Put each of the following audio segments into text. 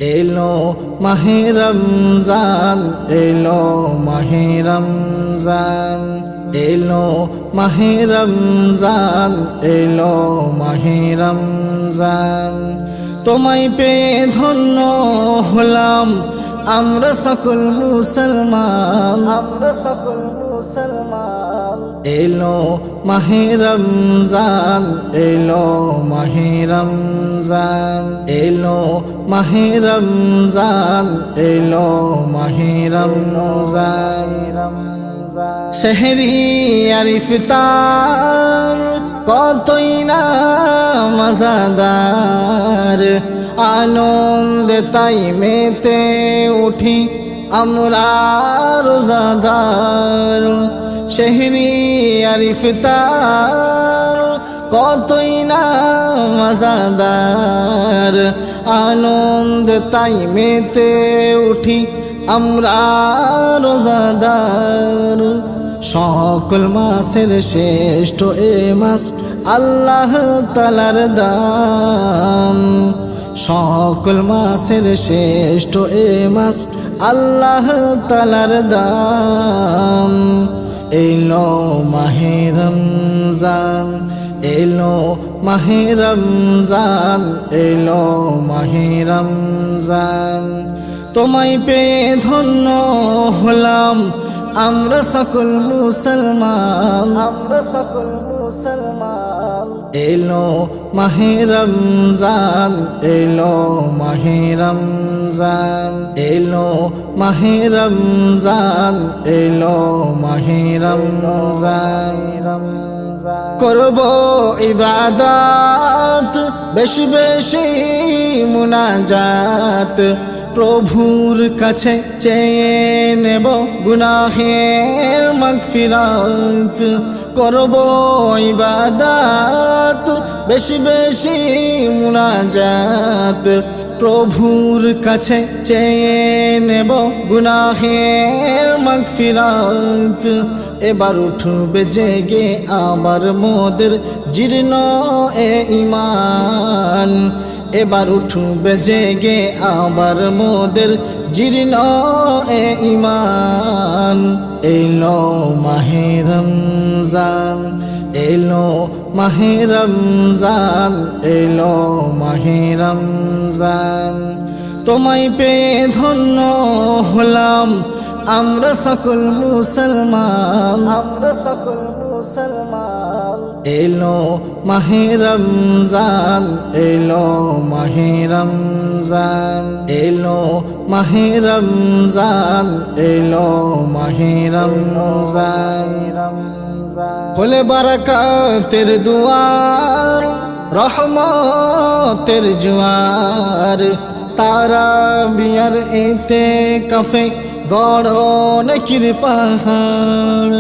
এলো মাহে রমজান, এলো মাহে রমজান, এলো মাহে রমজান, এলো মাহে রমজান। তোমায় পেয়ে ধন্য হলাম আমরা সকল মুসলমান, আমরা সকল মুসলমান। এলো মাহে রমজান, এলো মাহে রমজান, এলো মাহে রমজান, এলো মাহে রমজান। সেহরি আর ইফতার কতই না মজাদার, আনন্দে তাই মেতে উঠি আমরা রোজাদার। সেহরি আর ইফতার কতই না মজাদার, আনন্দে তাই মেতে উঠি আমরা রোজাদার। সকল মাসের শ্রেষ্ঠ এ মাস আল্লাহ তাআলার দান, সকল মাসের শ্রেষ্ঠ এ মাস আল্লাহ তাআলার দান। এলো মাহে রমজান, এলো মাহে রমজান, এলো মাহে রমজান। তোমায় পেয়ে ধন্য হলাম আমরা সকল মুসলমান, আমরা সকল মুসলমান। এলো মাহে রমজান, এলো মাহে রমজান, এলো মাহে রমজান, এলো মাহে রমজান। করব ইবাদত বেশি বেশি মুনাজাত, প্রভুর কাছে চেয়ে নেব গুনাহের মাগফিরাত। করব ইবাদত বেশি বেশি মুনাজাত, প্রভুর কাছে চেয়ে নেব গুনাহের মাগফিরাত। এবার উঠবে জেগে আবার মোদের জীর্ণ এ ঈমান, এবার উঠবে জেগে আবার মোদের জীর্ণ এ ঈমান। এলো মাহে রমজান, এলো মাহে রমজান, এলো মাহে রমজান। তোমায় পেয়ে ধন্য হলাম আমরা সকল মুসলমান, আমরা সকল মুসলমান। এলো মাহে রমজান, এলো মাহে রমজান, এলো মাহে রমজান, এলো মাহে রমজান। খোলে বারাকাতের দুয়ার, রহমতের জোয়ার, তারা বিয়ার এতে কাফে গড়ন কৃপাহার।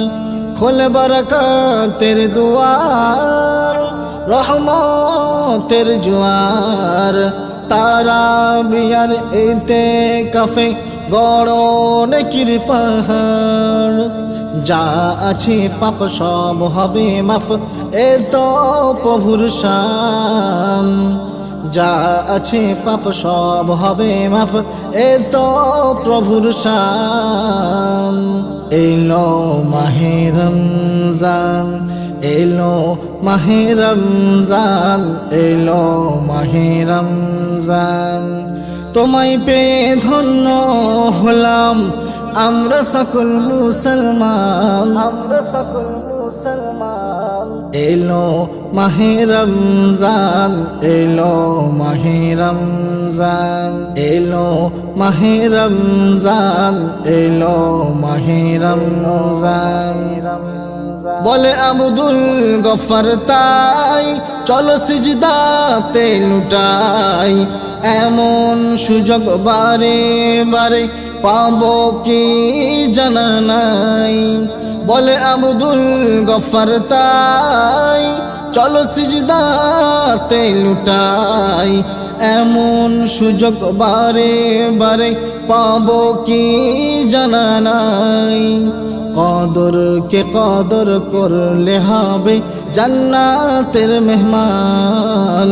খোলে বারাকাতের দুয়ার, রহমতের জোয়ার, তারা বিয়ার এতে কাফে গড়ন কৃপাহার। যা আছে পাপ সব হবে মাফ, এ তো প্রভুর শান। যা আছে পাপ সব হবে মাফ, এ তো প্রভুর শান। এলো মাহে রমজান, এলো মাহে রমজান, এলো মাহে রমজান। তোমায় পেয়ে ধন্য হলাম আমরা সকল মুসলমান, আমরা সকল মুসলমান। এলো মাহে রমজান, এলো মাহে রমজান, এলো মাহে রমজান, এলো মাহে রমজান। বলে আব্দুল গফর তাই চলো সিজদাতে লুটাই, এমন সুযোগ বারে বারে পাবো কি জানা নাই। বলে আব্দুল গফর তাই চলো সিজদাতে লুটাই, এমন সুযোগ বারে বারে পাবো কি জানা নাই। কদরকে কদর করলে হবে জান্নাতের মেহমান,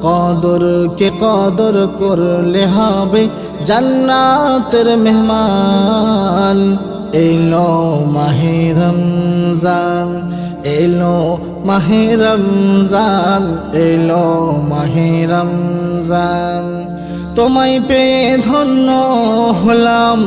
কদরকে কদর করলে হবে জান্নাতের মেহমান। এলো মাহে রমজান, এলো মাহে রমজান, এলো মাহে রমজান। তোমায় পেয়ে ধন্য হলাম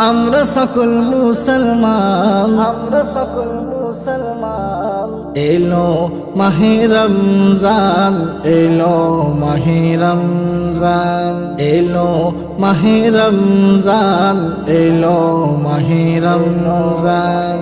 আমরা সকল মুসলমান, আমরা সকল মুসলমান। এলো মাহে রমজান, এলো মাহে রমজান, এলো মাহে রমজান, এলো মাহে রমজান।